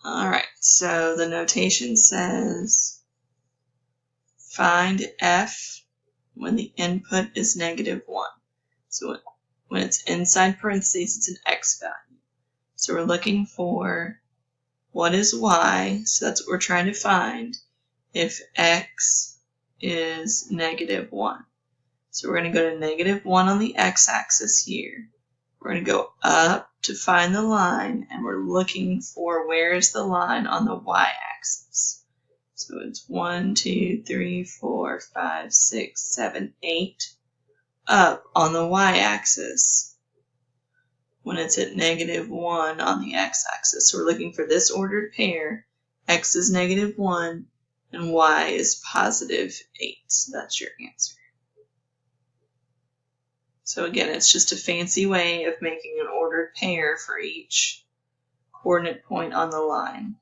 Alright, so the notation says find f when the input is -1. So when it's inside parentheses, it's an x value. So we're looking for what is y, so that's what we're trying to find, if x is -1. So we're going to go to -1 on the x-axis here. We're going to go up to find the line, and we're looking for where is the line on the y-axis. So it's 1, 2, 3, 4, 5, 6, 7, 8 up on the y-axis when it's at -1 on the x-axis. So we're looking for this ordered pair. X is -1 and y is +8. So that's your answer. So again, it's just a fancy way of making an ordered pair for each coordinate point on the line.